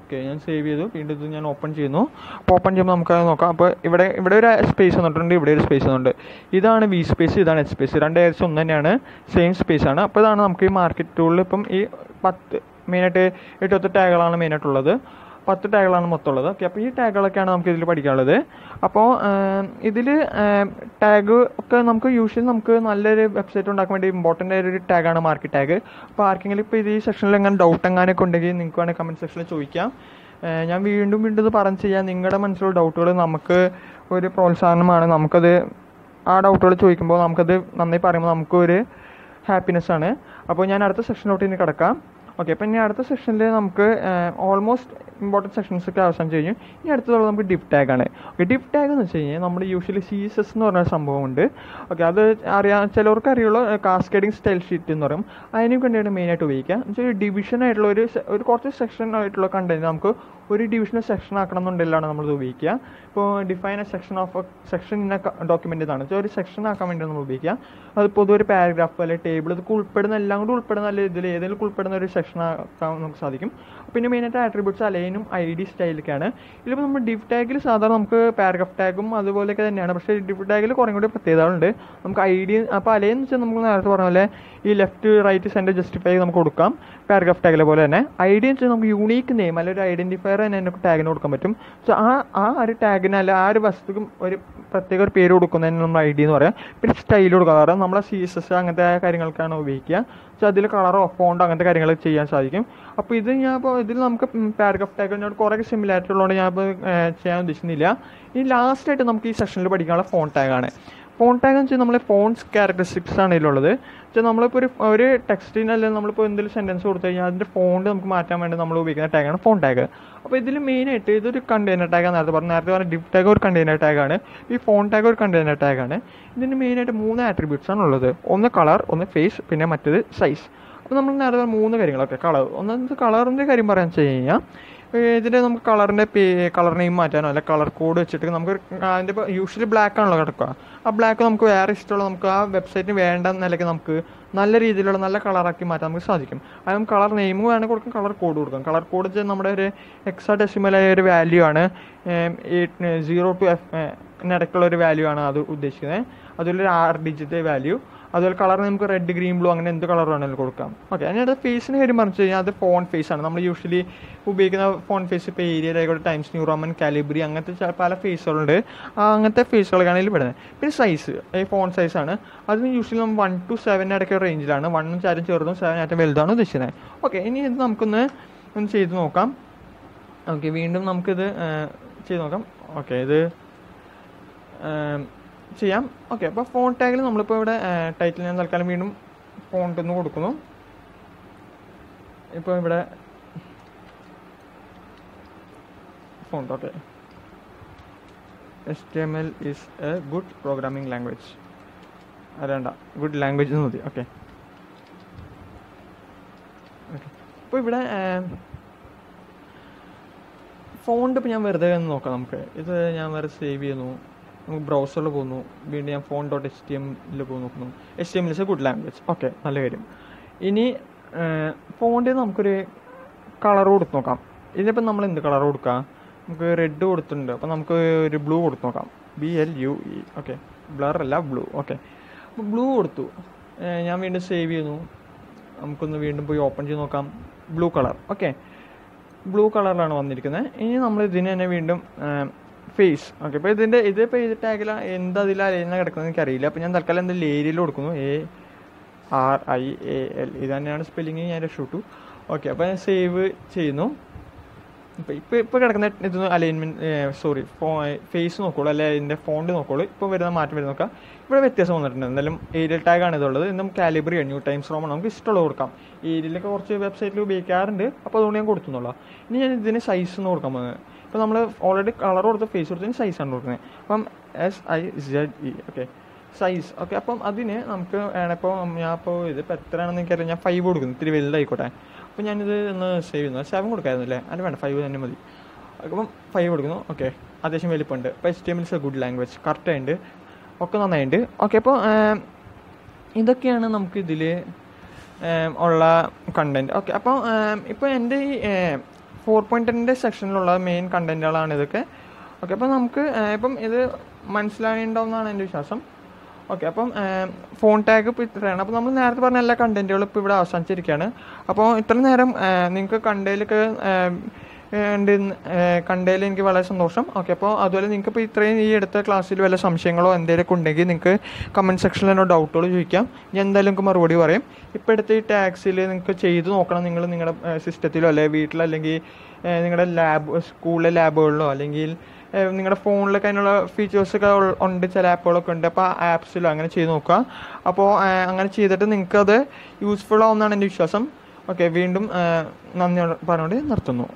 ഓക്കെ, ഞാൻ സേവ് ചെയ്തു. വീണ്ടും ഇത് ഞാൻ ഓപ്പൺ ചെയ്യുന്നു. അപ്പോൾ ഓപ്പൺ ചെയ്യുമ്പോൾ നമുക്ക് നോക്കാം. അപ്പോൾ ഇവിടെ ഒരു സ്പേസ് വന്നിട്ടുണ്ട്, ഇവിടെ ഒരു സ്പേസ് വന്നിട്ടുണ്ട്. ഇതാണ് B സ്പേസ്, ഇതാണ് H സ്പേസ്. രണ്ട് ഏകദേശം ഒന്ന് തന്നെയാണ്, സെയിം സ്പേസ് ആണ്. അപ്പോൾ ഇതാണ് നമുക്ക് ഈ മാർക്കറ്റ് ടൂളിൽ ഇപ്പം ഈ 10 മെയിനായിട്ട് 8 ടാഗുകളാണ് മെയിനായിട്ടുള്ളത്. 10 ടാഗുകളാണ് മൊത്തം ഉള്ളത്. ഓക്കെ, അപ്പോൾ ഈ ടാഗുകളൊക്കെയാണ് നമുക്ക് ഇതിൽ പഠിക്കാനുള്ളത്. അപ്പോൾ ഇതിൽ ടാഗ് ഒക്കെ നമുക്ക് യൂഷ്വലി നമുക്ക് നല്ലൊരു വെബ്സൈറ്റ് ഉണ്ടാക്കാൻ വേണ്ടി ഇമ്പോർട്ടൻ്റ് ആയൊരു ടാഗാണ് മാർക്കറ്റ് ടാഗ്. അപ്പോൾ ആർക്കെങ്കിലും ഇപ്പോൾ ഇത് ഈ സെക്ഷനിൽ എങ്ങനെ ഡൗട്ട് എങ്ങാനൊക്കെ ഉണ്ടെങ്കിൽ നിങ്ങൾക്ക് വേണമെങ്കിൽ കമൻറ്റ് സെക്ഷനിൽ ചോദിക്കാം. ഞാൻ വീണ്ടും ഇത് പറഞ്ഞു ചെയ്യാം. നിങ്ങളുടെ മനസ്സിലുള്ള ഡൗട്ടുകൾ നമുക്ക് ഒരു പ്രോത്സാഹനമാണ്. നമുക്കത് ആ ഡൗട്ടുകൾ ചോദിക്കുമ്പോൾ നമുക്കത് നന്നായി പറയുമ്പോൾ നമുക്കൊരു ഹാപ്പിനെസ്സാണ്. അപ്പോൾ ഞാൻ അടുത്ത സെക്ഷനിലോട്ട് ഇനി കിടക്കാം. ഓക്കെ, അപ്പം ഇനി അടുത്ത സെക്ഷനിൽ നമുക്ക് ഓൾമോസ്റ്റ് ഇമ്പോർട്ടൻറ്റ് സെക്ഷൻസ് ഒക്കെ അവസാനിച്ച് കഴിഞ്ഞു. ഇനി അടുത്തതുള്ളത് നമുക്ക് ഡിഫ് ടാഗാണ്. ഓക്കെ, ഡിഫ് ടാഗ് എന്ന് വെച്ച് കഴിഞ്ഞാൽ നമ്മൾ യൂഷ്വലി CSS എന്ന് പറഞ്ഞ സംഭവമുണ്ട്. ഓക്കെ, അത് ചിലവർക്ക് അറിയുള്ളൂ. കാസ്കേഡിങ് സ്റ്റൈൽ ഷീറ്റ് എന്ന് പറയും. അതിന് വേണ്ടിയാണ് മെയിനായിട്ട് ഉപയോഗിക്കുക. എന്നുവെച്ചാൽ ഒരു ഡിവിഷനായിട്ടുള്ള ഒരു കുറച്ച് സെക്ഷൻ ആയിട്ടുള്ള കണ്ടന്റ് നമുക്ക് ഒരു ഡിവിഷണൽ സെക്ഷൻ ആക്കണം എന്നുണ്ടെങ്കിലാണ് നമ്മളിത് ഉപയോഗിക്കുക. ഇപ്പോൾ ഡിഫൈൻ എ സെക്ഷൻ ഇന്ന ഡോക്യുമെൻ്റ് ഇതാണ്. ഒരു സെക്ഷൻ ആക്കാൻ വേണ്ടി നമ്മൾ ഉപയോഗിക്കുക. അത് പൊതുവെ ഒരു പാരഗ്രാഫ് അല്ലെങ്കിൽ ടേബിൾ ഇതൊക്കെ ഉൾപ്പെടുന്ന എല്ലാം കൂടി ഉൾപ്പെടുന്ന അല്ലെങ്കിൽ ഇതിൽ ഏതെങ്കിലും ഉൾപ്പെടുന്ന ഒരു സെക്ഷൻ ആക്കാൻ നമുക്ക് സാധിക്കും. പിന്നെ മെയിനായിട്ട് ആട്രിബ്യൂട്ട്സ് അലൈനും ID സ്റ്റൈലൊക്കെയാണ്. ഇതിലിപ്പോൾ നമ്മൾ ഡിഫ് ടാഗിൽ സാധാരണ നമുക്ക് പാരഗ്രാഫ് ടാഗും അതുപോലെയൊക്കെ തന്നെയാണ്. പക്ഷേ ഡിഫ് ടാഗിൽ കുറേ കൂടി പ്രത്യേകതകളുണ്ട്. നമുക്ക് ID അപ്പോൾ അലൈൻ എന്ന് വെച്ചാൽ നമുക്ക് നേരത്തെ പറഞ്ഞ പോലെ ഈ ലെഫ്റ്റ് റൈറ്റ് സെൻറ്റർ ജസ്റ്റിഫൈ നമുക്ക് കൊടുക്കാം പാരഗ്രാഫ് ടാഗിലെ പോലെ തന്നെ. ID എന്ന് വെച്ചാൽ നമുക്ക് യൂണീക്ക് നെയിം അല്ലെങ്കിൽ ഒരു ഐഡൻറ്റിഫയർ തന്നെ നമുക്ക് ടാഗിന് കൊടുക്കാൻ പറ്റും. സോ ആ ഒരു ടാഗിന് അല്ല ആ ഒരു വസ്തുക്കും ഒരു പ്രത്യേക ഒരു പേര് കൊടുക്കുന്നതിന് നമ്മൾ ID എന്ന് പറയാം. പിന്നെ സ്റ്റൈൽ കൊടുക്കുക, കാരണം നമ്മളെ CSS അങ്ങനത്തെ കാര്യങ്ങൾക്കാണ് ഉപയോഗിക്കുക. സോ അതിൽ കളറോ ഫോണ്ടോ അങ്ങനത്തെ കാര്യങ്ങൾ ചെയ്യാൻ സാധിക്കും. അപ്പോൾ ഇത് ഞാനിപ്പോൾ ഇതിൽ നമുക്ക് പാരഗ്രാഫ് ടാഗിനോട് കുറേ സിമിലാരിറ്റി ഉള്ളതുകൊണ്ട് ഞാനിപ്പോൾ ചെയ്യാൻ ഉദ്ദേശിക്കുന്നില്ല. ഇനി ലാസ്റ്റായിട്ട് നമുക്ക് ഈ സെക്ഷനിൽ പഠിക്കാനുള്ള ഫോൺ ടാഗാണ്. ഫോൺ ടാഗ് എന്ന് വെച്ചാൽ നമ്മളെ ഫോൺസ് ക്യാരക്ടറിസ്റ്റിക്സ് ആണ് ഇതിലുള്ളത്. വെച്ചാൽ നമ്മളിപ്പോൾ ഒരു ടെക്സ്റ്റിന് അല്ലെങ്കിൽ നമ്മളിപ്പോൾ എന്തെങ്കിലും സെൻറ്റൻസ് കൊടുത്തു കഴിഞ്ഞാൽ അതിൻ്റെ ഫോണ്ട് നമുക്ക് മാറ്റാൻ വേണ്ടി നമ്മൾ ഉപയോഗിക്കുന്ന ടാഗാണ് ഫോൺ ടാഗ്. അപ്പോൾ ഇതിൽ മെയിനായിട്ട് ഇതൊരു കണ്ടെയ്നർ ടാഗാണ്. നേരത്തെ പറഞ്ഞ ഡിഫ് ടാഗ് ഒരു കണ്ടെയ്നർ ടാഗാണ്. ഈ ഫോൺ ടാഗ് ഒരു കണ്ടെയ്നർ ടാഗാണ്. ഇതിന് മെയിനായിട്ട് 3 ആട്രിബ്യൂട്ട്സ് ആണ് ഉള്ളത്. ഒന്ന് കളർ, ഒന്ന് ഫേസ്, പിന്നെ മറ്റേത് സൈസ്. അപ്പോൾ നമ്മൾ നേരത്തെ 3 കാര്യങ്ങളൊക്കെ കളർ. ഒന്നാമത് കളറിൻ്റെ കാര്യം പറയാൻ വെച്ച് കഴിഞ്ഞാൽ ഇതിൻ്റെ നമുക്ക് കളറിൻ്റെ കളർ നെയിം മാറ്റാനോ അല്ല കളർ കോഡ് വെച്ചിട്ട് നമുക്ക് അതിൻ്റെ ഇപ്പോൾ യൂഷ്വലി ബ്ലാക്ക് ആണല്ലോ കിടക്കുക. ആ ബ്ലാക്ക് നമുക്ക് വേറെ ഇഷ്ടമുള്ള നമുക്ക് ആ വെബ്സൈറ്റിന് വേണ്ട നിലയ്ക്ക് നമുക്ക് നല്ല രീതിയിലുള്ള നല്ല കളറാക്കി മാറ്റാൻ നമുക്ക് സാധിക്കും. അത് നമുക്ക് കളർ നെയിം വേണമെങ്കിൽ കൊടുക്കാം, കളർ കോഡ് കൊടുക്കാം. കളർ കോഡ് വെച്ചാൽ നമ്മുടെ ഒരു ഹെക്സാഡെസിമലായ ഒരു വാല്യൂ ആണ്, 0 to F ഇടയ്ക്കുള്ള ഒരു വാല്യൂ ആണ് അത് ഉദ്ദേശിക്കുന്നത്. അതുപോലെ 6 ഡിജിറ്റ് വാല്യൂ. അതുപോലെ കളർ നമുക്ക് റെഡ്, ഗ്രീൻ, ബ്ലൂ അങ്ങനെ എന്ത് കളർ വേണമെങ്കിലും കൊടുക്കാം. ഓക്കെ, അതിനകത്ത് ഫേസിന് കാര്യം പറഞ്ഞു കഴിഞ്ഞാൽ അത് ഫോൺ ഫേസ് ആണ്. നമ്മൾ യൂഷ്വലി ഉപയോഗിക്കുന്ന ഫോൺ ഫേസ് ഇപ്പോൾ ഏരിയൽ ആയിക്കോട്ടെ, ടൈംസ് ന്യൂ റോമൻ, കാലിബ്രി അങ്ങനത്തെ പല ഫേസുകളുണ്ട്. അങ്ങനത്തെ ഫേസുകളൊക്കെയാണ് ഇതിൽ പെടുന്നത്. പിന്നെ സൈസ്, ഈ ഫോൺ സൈസാണ്. അത് യൂഷ്വലി നമ്മൾ 1 to 7 ഇടയ്ക്ക് റേഞ്ചിലാണ്. 1 ഏറ്റവും ചെറുതും 7 ഏറ്റവും വലുതാണ് ഉദ്ദേശിക്കുന്നത്. ഓക്കെ, ഇനി ഇത് നമുക്കൊന്ന് ചെയ്ത് നോക്കാം. ഓക്കെ, വീണ്ടും നമുക്കിത് ചെയ്ത് നോക്കാം. ഓക്കെ, ഇത് ചെയ്യാം. ഓക്കെ, അപ്പോൾ ഫോൺ ടാഗിൽ നമ്മളിപ്പോൾ ഇവിടെ ടൈറ്റിൽ ഞാൻ തൽക്കാലം വീണ്ടും ഫോണ്ട് ഒന്ന് കൊടുക്കുന്നു. ഇപ്പോൾ ഇവിടെ font. Okay, HTML is A good programming language. അറിയണ്ട, ഗുഡ് ലാംഗ്വേജ് എന്ന് മതി. ഓക്കെ ഓക്കെ ഇപ്പോൾ ഇവിടെ ഫോണ്ട് ഇപ്പോൾ ഞാൻ വെറുതെ ഒന്ന് നോക്കാം. നമുക്ക് ഇത് ഞാൻ വേറെ സേവ് ചെയ്യുന്നു, നമുക്ക് ബ്രൗസറിൽ പോകുന്നു, വീണ്ടും ഞാൻ phone.html പോയി നോക്കുന്നു. HTML is a good language. Okay, നല്ല കാര്യം. ഇനി ഫോണ്ടിൽ നമുക്കൊരു കളർ കൊടുത്ത് നോക്കാം. ഇതിനിപ്പോൾ നമ്മൾ എന്ത് കളർ കൊടുക്കാം? നമുക്ക് റെഡ് കൊടുത്തിട്ടുണ്ട്, അപ്പോൾ നമുക്ക് ഒരു ബ്ലൂ കൊടുത്ത് നോക്കാം. BLUE. ഓക്കെ, ബ്ലർ അല്ല, ബ്ലൂ. ഓക്കെ, അപ്പോൾ ബ്ലൂ കൊടുത്തു. ഞാൻ വീണ്ടും സേവ് ചെയ്യുന്നു. നമുക്കൊന്ന് വീണ്ടും പോയി ഓപ്പൺ ചെയ്ത് നോക്കാം. Blue colour. ഓക്കെ, ബ്ലൂ കളറിലാണ് വന്നിരിക്കുന്നത്. ഇനി നമ്മൾ ഇതിന് തന്നെ വീണ്ടും ഫേസ്. ഓക്കെ, ഇപ്പോൾ ഇതിപ്പോൾ ഇത് ടാഗിൽ എന്തതിലാണ് കിടക്കുന്നത് എനിക്കറിയില്ല. അപ്പോൾ ഞാൻ തൽക്കാലം എന്തെങ്കിലും ഏരിയയിൽ കൊടുക്കുന്നു. ARIAL. ഇത് തന്നെയാണ് സ്പെല്ലിങ്, ഞാൻ രക്ഷപ്പെട്ടു. ഓക്കെ, അപ്പോൾ ഞാൻ സേവ് ചെയ്യുന്നു. ഇപ്പോൾ കിടക്കുന്ന ഇത് അലൈൻമെൻറ്റ് ഫേസ് നോക്കോളൂ, അല്ലെ ഇതിൻ്റെ ഫോണ്ട് നോക്കോളൂ. ഇപ്പോൾ വരുന്ന മാറ്റം വരുന്ന നോക്കാം. ഇവിടെ വ്യത്യാസം വന്നിട്ടുണ്ട്. എന്തായാലും ഏരിയൽ ടാഗാണ് ഇതുള്ളത്. ഇന്നും കാലിബ്രി, ന്യൂ ടൈംസ് റോമൻ നമുക്ക് ഇഷ്ടമുള്ളത് കൊടുക്കാം. ഏരിയയിലൊക്കെ കുറച്ച് വെബ്സൈറ്റിൽ ഉപയോഗിക്കാറുണ്ട്, അപ്പോൾ അതുകൊണ്ട് ഞാൻ കൊടുത്തുന്നുള്ളൂ. ഇനി ഞാൻ ഇതിന് സൈസ് ഒന്ന് കൊടുക്കാൻ പോകുന്നത്. ഇപ്പോൾ നമ്മൾ ഓൾറെഡി കളർ കൊടുത്ത് ഫേസ് കൊടുത്തതിന് സൈസാണ് കൊടുക്കുന്നത്. അപ്പം SIZE. Okay, size. ഓക്കെ, അപ്പം അതിന് നമുക്ക് വേണപ്പോൾ ഞാനിപ്പോൾ ഇതിപ്പോൾ എത്രയാണെന്ന് എനിക്കറിയാം. ഞാൻ 5 കൊടുക്കുന്നു, ഇത്തിരി വലുതായിക്കോട്ടെ. അപ്പോൾ ഞാനിത് ഒന്ന് സേവ് ചെയ്യുന്നു. 7 കൊടുക്കായിരുന്നില്ലേ? അത് വേണ്ട, 5 തന്നെ മതി. അപ്പം 5 കൊടുക്കുന്നു. ഓക്കെ, അത്യാവശ്യം വലിപ്പമുണ്ട്. ഇപ്പോൾ HTML is a good language, കറക്റ്റായിട്ടുണ്ട്, ഒക്കെ നന്നായിട്ടുണ്ട്. ഓക്കെ, അപ്പോൾ ഇതൊക്കെയാണ് നമുക്കിതിൽ ഉള്ള കണ്ടൻറ്റ്. ഓക്കെ, അപ്പോൾ ഇപ്പോൾ എൻ്റെ ഈ 4.10 സെക്ഷനിലുള്ള മെയിൻ കണ്ടൻറ്റുകളാണ് ഇതൊക്കെ. ഓക്കെ, അപ്പോൾ നമുക്ക് ഇപ്പം ഇത് മനസ്സിലായിട്ടുണ്ടാവുന്നതാണ് എൻ്റെ വിശ്വാസം. ഓക്കെ, അപ്പം ഫോൺ ടാഗ് ഇപ്പോൾ ഇത്രയാണ്. അപ്പോൾ നമ്മൾ നേരത്തെ പറഞ്ഞ എല്ലാ കണ്ടൻറ്റുകളും ഇപ്പോൾ ഇവിടെ അവസാനിച്ചിരിക്കുകയാണ്. അപ്പോൾ ഇത്ര നേരം നിങ്ങൾക്ക് കണ്ടതിൽ എനിക്ക് വളരെ സന്തോഷം. ഓക്കെ, അപ്പോൾ അതുപോലെ നിങ്ങൾക്ക് ഇപ്പോൾ ഇത്രയും ഈ എടുത്ത ക്ലാസ്സിൽ വല്ല സംശയങ്ങളോ എന്തെങ്കിലുമൊക്കെ ഉണ്ടെങ്കിൽ നിങ്ങൾക്ക് കമൻറ്റ് സെക്ഷനിൽ എന്നോ ഡൗട്ടുകൾ ചോദിക്കാം. ഞാൻ എന്തായാലും നിങ്ങൾക്ക് മറുപടി പറയും. ഇപ്പോൾ എടുത്ത ഈ ടാക്സിൽ നിങ്ങൾക്ക് ചെയ്ത് നോക്കണം. നിങ്ങൾ നിങ്ങളുടെ സിസ്റ്റത്തിലോ അല്ലെങ്കിൽ വീട്ടിലോ അല്ലെങ്കിൽ നിങ്ങളുടെ സ്കൂളിലെ ലാബുകളിലോ അല്ലെങ്കിൽ നിങ്ങളുടെ ഫോണിലൊക്കെ അതിനുള്ള ഫീച്ചേഴ്സൊക്കെ ഉണ്ട്, ചില ആപ്പുകളൊക്കെ ഉണ്ട്. അപ്പോൾ ആ ആപ്സിലോ അങ്ങനെ ചെയ്ത് നോക്കുക. അപ്പോൾ അങ്ങനെ ചെയ്തിട്ട് നിങ്ങൾക്കത് യൂസ്ഫുൾ ആവുമെന്നാണ് എൻ്റെ വിശ്വാസം. ഓക്കെ, വീണ്ടും നന്ദി പറഞ്ഞുകൊണ്ട് നിർത്തുന്നു.